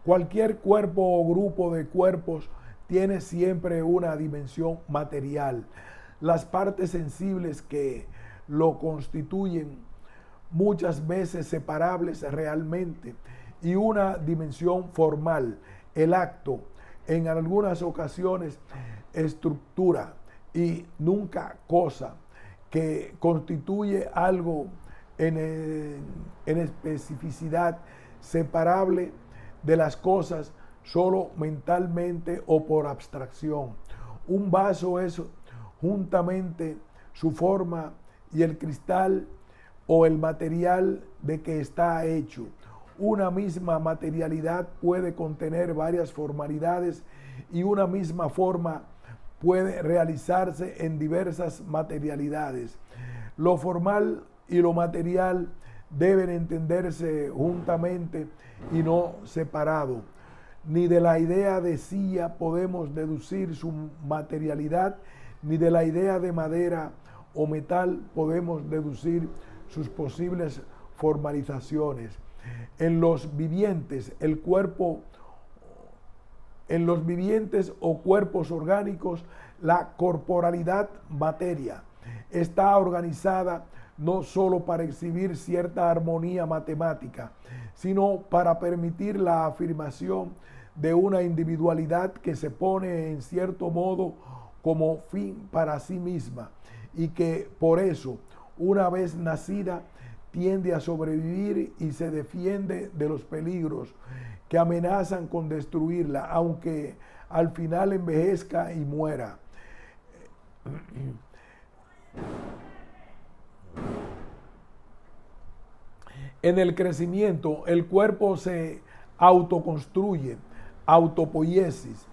Cualquier cuerpo o grupo de cuerpos tiene siempre una dimensión material. Las partes sensibles que lo constituyen, muchas veces separables realmente, y una dimensión formal, el acto, en algunas ocasiones estructura y nunca cosa, que constituye algo en especificidad separable de las cosas solo mentalmente o por abstracción. Un vaso es juntamente su forma y el cristal o el material de que está hecho. Una misma materialidad puede contener varias formalidades y una misma forma puede realizarse en diversas materialidades. Lo formal y lo material deben entenderse juntamente y no separado. Ni de la idea de silla podemos deducir su materialidad, ni de la idea de madera o metal podemos deducir sus posibles formalizaciones. En los vivientes, en los vivientes o cuerpos orgánicos, la corporalidad materia está organizada no solo para exhibir cierta armonía matemática, sino para permitir la afirmación de una individualidad que se pone en cierto modo como fin para sí misma y que por eso, una vez nacida, tiende a sobrevivir y se defiende de los peligros que amenazan con destruirla, aunque al final envejezca y muera. En el crecimiento, el cuerpo se autoconstruye, autopoiesis,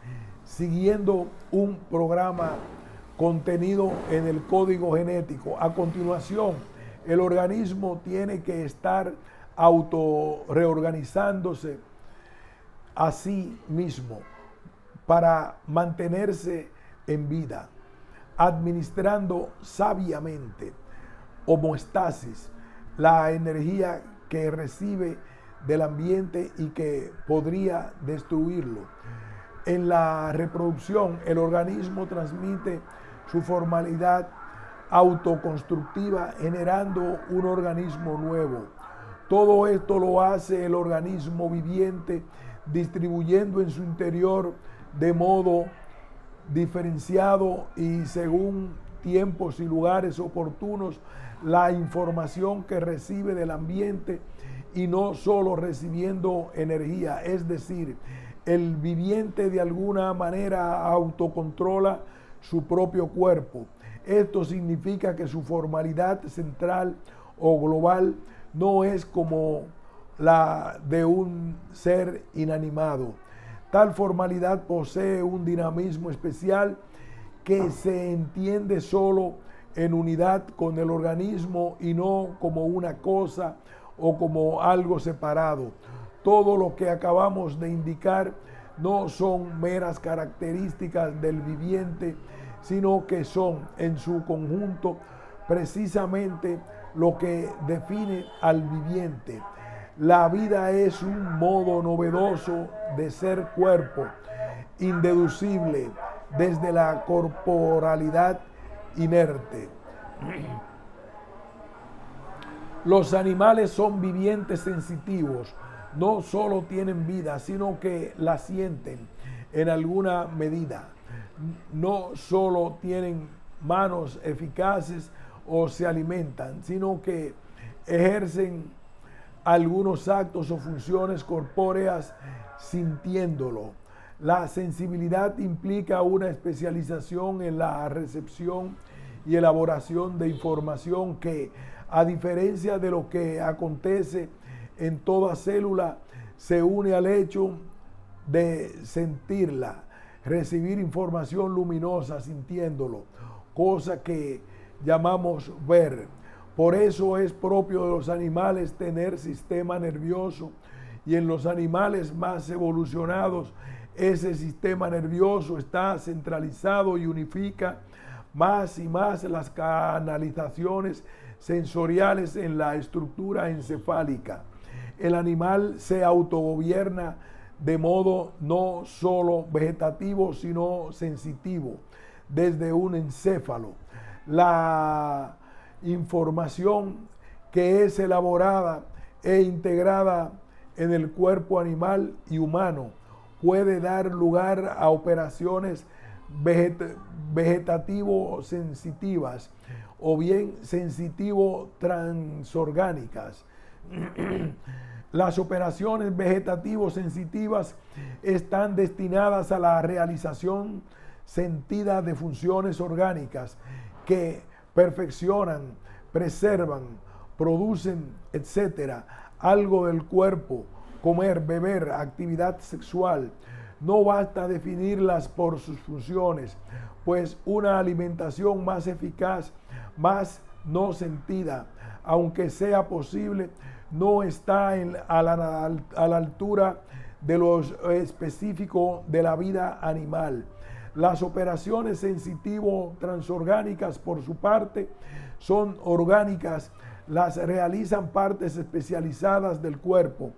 siguiendo un programa contenido en el código genético. A continuación, el organismo tiene que estar reorganizándose a sí mismo para mantenerse en vida, administrando sabiamente homeostasis, la energía que recibe del ambiente y que podría destruirlo. En la reproducción, el organismo transmite su formalidad autoconstructiva generando un organismo nuevo. Todo esto lo hace el organismo viviente distribuyendo en su interior de modo diferenciado y según tiempos y lugares oportunos la información que recibe del ambiente y no solo recibiendo energía, es decir, el viviente de alguna manera autocontrola su propio cuerpo. Esto significa que su formalidad central o global no es como la de un ser inanimado. Tal formalidad posee un dinamismo especial que se entiende solo en unidad con el organismo y no como una cosa o como algo separado. Todo lo que acabamos de indicar no son meras características del viviente, sino que son en su conjunto precisamente lo que define al viviente. La vida es un modo novedoso de ser cuerpo, indeducible desde la corporalidad inerte. Los animales son vivientes sensitivos, no solo tienen vida, sino que la sienten en alguna medida. No solo tienen manos eficaces o se alimentan, sino que ejercen algunos actos o funciones corpóreas sintiéndolo. La sensibilidad implica una especialización en la recepción y elaboración de información que, a diferencia de lo que acontece en toda célula, se une al hecho de sentirla, recibir información luminosa sintiéndolo, cosa que llamamos ver. Por eso es propio de los animales tener sistema nervioso y en los animales más evolucionados ese sistema nervioso está centralizado y unifica más y más las canalizaciones sensoriales en la estructura encefálica. el animal se autogobierna de modo no solo vegetativo, sino sensitivo, desde un encéfalo. La información que es elaborada e integrada en el cuerpo animal y humano puede dar lugar a operaciones vegetativo-sensitivas o bien sensitivo-transorgánicas. Las operaciones vegetativo-sensitivas están destinadas a la realización sentida de funciones orgánicas que perfeccionan, preservan, producen, etcétera, algo del cuerpo, comer, beber, actividad sexual. No basta definirlas por sus funciones, pues una alimentación más eficaz, más no sentida, aunque sea posible, no está a la altura de lo específico de la vida animal. Las operaciones sensitivo-transorgánicas, por su parte, son orgánicas, las realizan partes especializadas del cuerpo,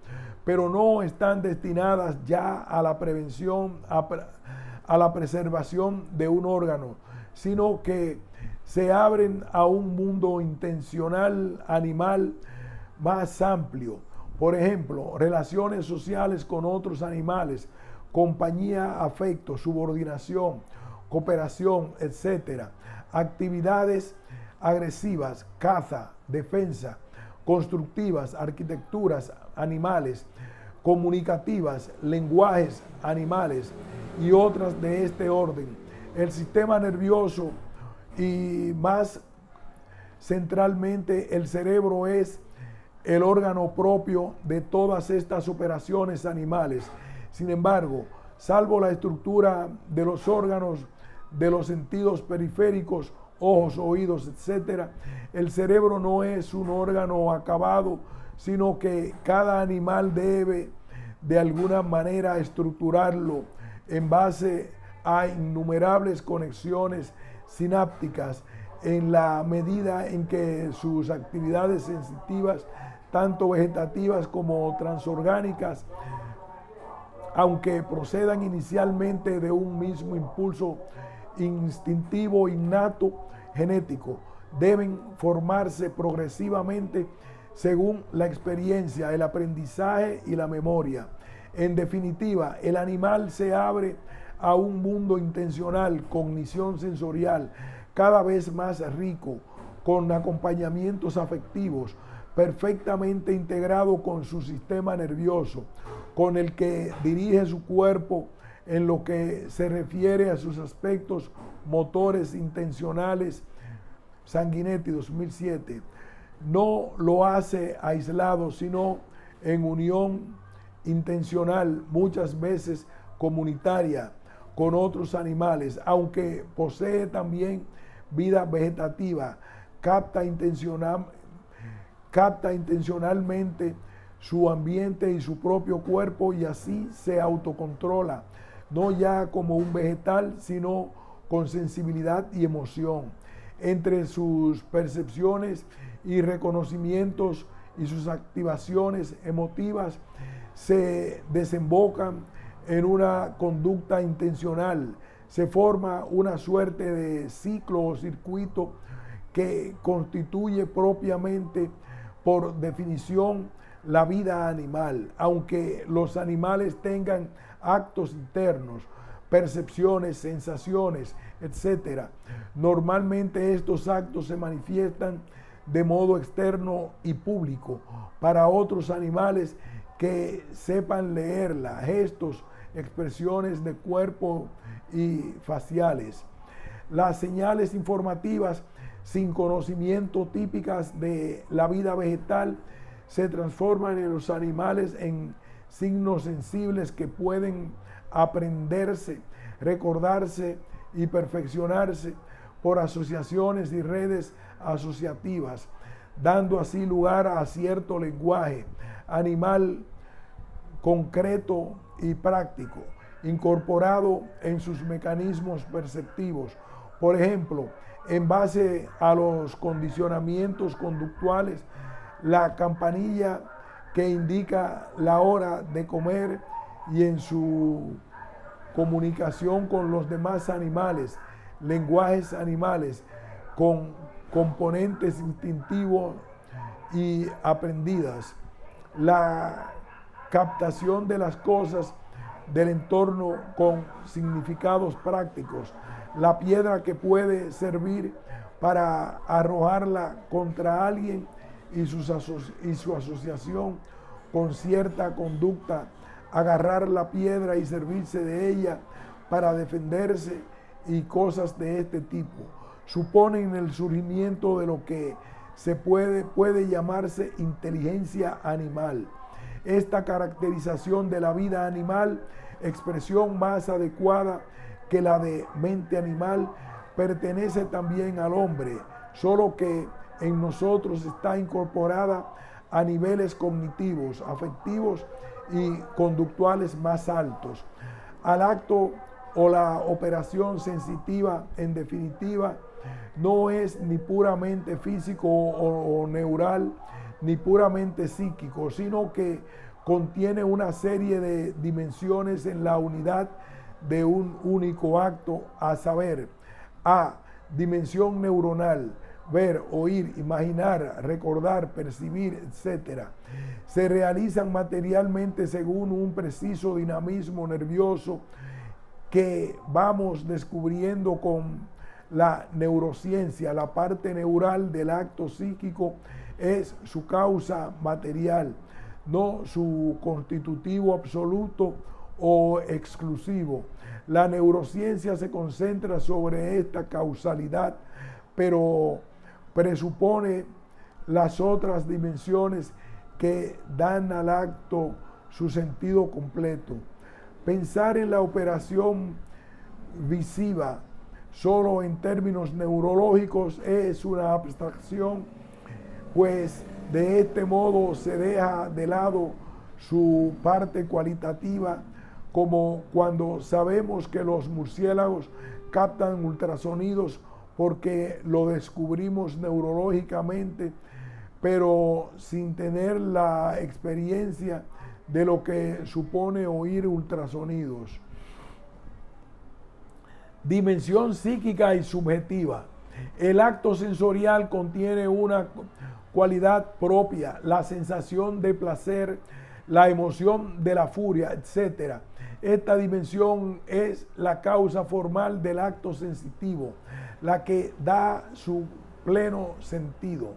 pero no están destinadas ya a la prevención, a la preservación de un órgano, sino que se abren a un mundo intencional animal más amplio. Por ejemplo, relaciones sociales con otros animales, compañía, afecto, subordinación, cooperación, etcétera. Actividades agresivas, caza, defensa, constructivas, arquitecturas animales, comunicativas, lenguajes animales y otras de este orden. El sistema nervioso y más centralmente el cerebro es el órgano propio de todas estas operaciones animales. Sin embargo, salvo la estructura de los órganos de los sentidos periféricos, ojos, oídos, etc., el cerebro no es un órgano acabado, sino que cada animal debe de alguna manera estructurarlo en base a innumerables conexiones sinápticas en la medida en que sus actividades sensitivas, tanto vegetativas como transorgánicas, aunque procedan inicialmente de un mismo impulso instintivo innato genético, deben formarse progresivamente según la experiencia, el aprendizaje y la memoria. En definitiva, el animal se abre a un mundo intencional, cognición sensorial, cada vez más rico, con acompañamientos afectivos, perfectamente integrado con su sistema nervioso, con el que dirige su cuerpo en lo que se refiere a sus aspectos motores intencionales. Sanguinetti 2007. No lo hace aislado, sino en unión intencional, muchas veces comunitaria, con otros animales, aunque posee también vida vegetativa, capta intencionalmente su ambiente y su propio cuerpo y así se autocontrola, no ya como un vegetal, sino con sensibilidad y emoción. Entre sus percepciones y reconocimientos y sus activaciones emotivas se desembocan en una conducta intencional. Se forma una suerte de ciclo o circuito que constituye propiamente, por definición, la vida animal. Aunque los animales tengan actos internos, percepciones, sensaciones, etcétera, normalmente estos actos se manifiestan de modo externo y público. Para otros animales que sepan leerla, gestos, expresiones de cuerpo y faciales. Las señales informativas sin conocimiento típicas de la vida vegetal se transforman en los animales en signos sensibles que pueden aprenderse, recordarse y perfeccionarse por asociaciones y redes asociativas, dando así lugar a cierto lenguaje animal concreto y práctico, incorporado en sus mecanismos perceptivos. Por ejemplo, en base a los condicionamientos conductuales, la campanilla que indica la hora de comer y en su comunicación con los demás animales, lenguajes animales, con componentes instintivos y aprendidas, la captación de las cosas del entorno con significados prácticos, la piedra que puede servir para arrojarla contra alguien y su asociación con cierta conducta, agarrar la piedra y servirse de ella para defenderse y cosas de este tipo, suponen el surgimiento de lo que se puede llamarse inteligencia animal. Esta caracterización de la vida animal, expresión más adecuada que la de mente animal, pertenece también al hombre, solo que en nosotros está incorporada a niveles cognitivos, afectivos y conductuales más altos. Al acto o la operación sensitiva, en definitiva, no es ni puramente físico o neural, ni puramente psíquico, sino que contiene una serie de dimensiones en la unidad de un único acto, a saber, A, dimensión neuronal, ver, oír, imaginar, recordar, percibir, etc. Se realizan materialmente según un preciso dinamismo nervioso que vamos descubriendo con la neurociencia. La parte neural del acto psíquico es su causa material, no su constitutivo absoluto o exclusivo. La neurociencia se concentra sobre esta causalidad, pero presupone las otras dimensiones que dan al acto su sentido completo. Pensar en la operación visiva solo en términos neurológicos es una abstracción, pues de este modo se deja de lado su parte cualitativa, como cuando sabemos que los murciélagos captan ultrasonidos porque lo descubrimos neurológicamente, pero sin tener la experiencia de lo que supone oír ultrasonidos. Dimensión psíquica y subjetiva. El acto sensorial contiene una cualidad propia, la sensación de placer, la emoción de la furia, etc. Esta dimensión es la causa formal del acto sensitivo, la que da su pleno sentido,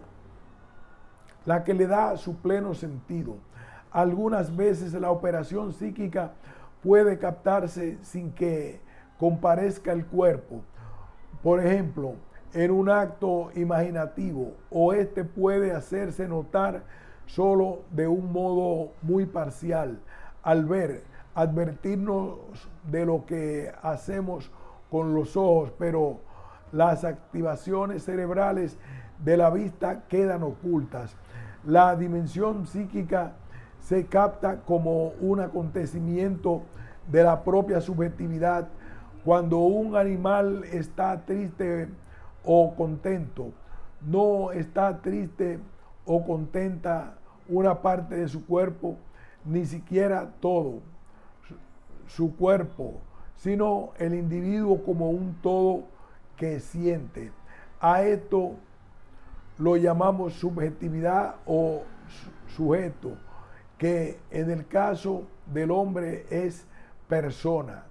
la que le da su pleno sentido. Algunas veces la operación psíquica puede captarse sin que comparezca el cuerpo. Por ejemplo, en un acto imaginativo, o este puede hacerse notar solo de un modo muy parcial, al ver, advertirnos de lo que hacemos con los ojos, pero las activaciones cerebrales de la vista quedan ocultas. La dimensión psíquica se capta como un acontecimiento de la propia subjetividad. Cuando un animal está triste o contento, no está triste o contenta una parte de su cuerpo, ni siquiera todo su cuerpo, sino el individuo como un todo que siente. A esto lo llamamos subjetividad o sujeto, que en el caso del hombre es persona.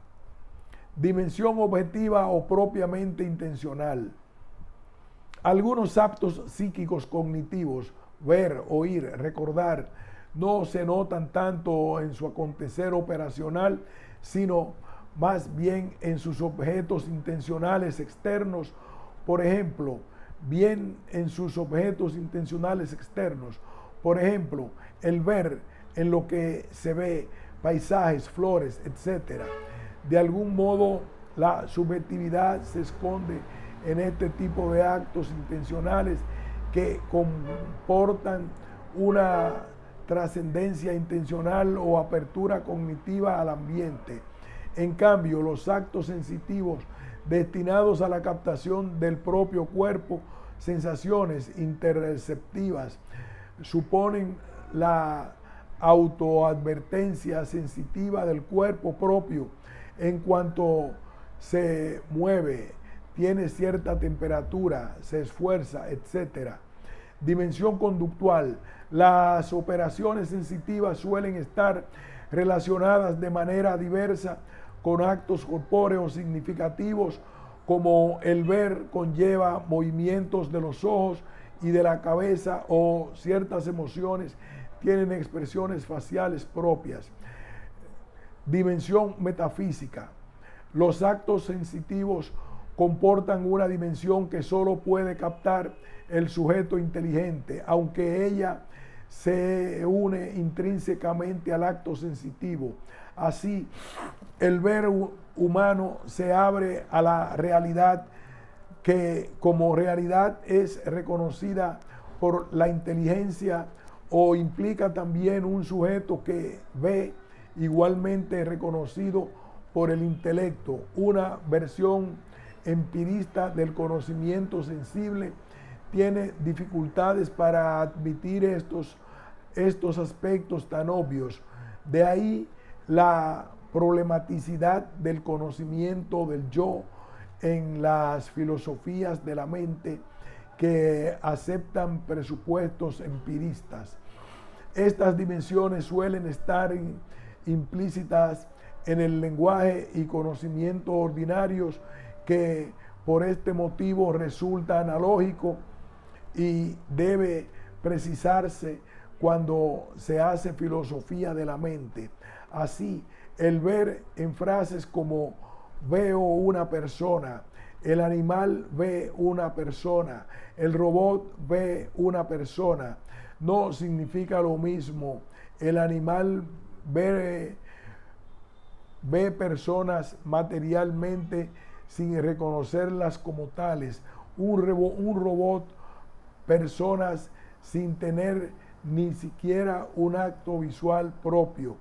Dimensión objetiva o propiamente intencional. Algunos actos psíquicos cognitivos, ver, oír, recordar, no se notan tanto en su acontecer operacional, sino más bien en sus objetos intencionales externos. Por ejemplo, bien en sus objetos intencionales externos. Por ejemplo, el ver en lo que se ve, paisajes, flores, etc. De algún modo, la subjetividad se esconde en este tipo de actos intencionales que comportan una trascendencia intencional o apertura cognitiva al ambiente. En cambio, los actos sensitivos destinados a la captación del propio cuerpo, sensaciones interceptivas, suponen la autoadvertencia sensitiva del cuerpo propio en cuanto se mueve, tiene cierta temperatura, se esfuerza, etc. Dimensión conductual. Las operaciones sensitivas suelen estar relacionadas de manera diversa con actos corpóreos significativos, como el ver conlleva movimientos de los ojos y de la cabeza, o ciertas emociones tienen expresiones faciales propias. Dimensión metafísica. Los actos sensitivos comportan una dimensión que solo puede captar el sujeto inteligente, aunque ella se une intrínsecamente al acto sensitivo. Así, el ver humano se abre a la realidad que como realidad es reconocida por la inteligencia, o implica también un sujeto que ve, igualmente reconocido por el intelecto. Una versión empirista del conocimiento sensible tiene dificultades para admitir estos aspectos tan obvios. De ahí la problematicidad del conocimiento del yo en las filosofías de la mente que aceptan presupuestos empiristas. Estas dimensiones suelen estar implícitas en el lenguaje y conocimiento ordinarios, que por este motivo resulta analógico y debe precisarse cuando se hace filosofía de la mente. Así, el ver en frases como veo una persona, el animal ve una persona, el robot ve una persona, no significa lo mismo. El animal ve personas materialmente sin reconocerlas como tales. Un robot, personas sin tener ni siquiera un acto visual propio.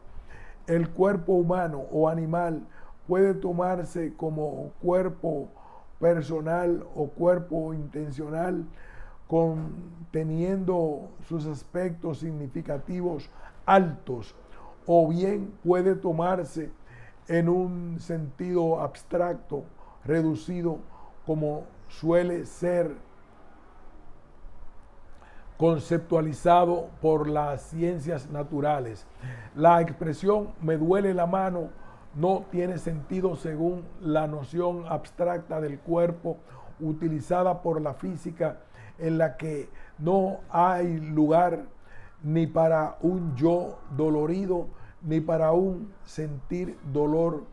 El cuerpo humano o animal puede tomarse como cuerpo personal o cuerpo intencional, conteniendo sus aspectos significativos altos, o bien puede tomarse en un sentido abstracto, reducido, como suele ser conceptualizado por las ciencias naturales. La expresión me duele la mano no tiene sentido según la noción abstracta del cuerpo utilizada por la física, en la que no hay lugar ni para un yo dolorido ni para un sentir dolor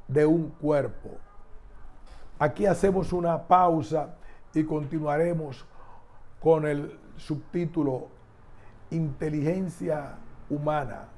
de un cuerpo. Aquí hacemos una pausa y continuaremos con el subtítulo Inteligencia humana.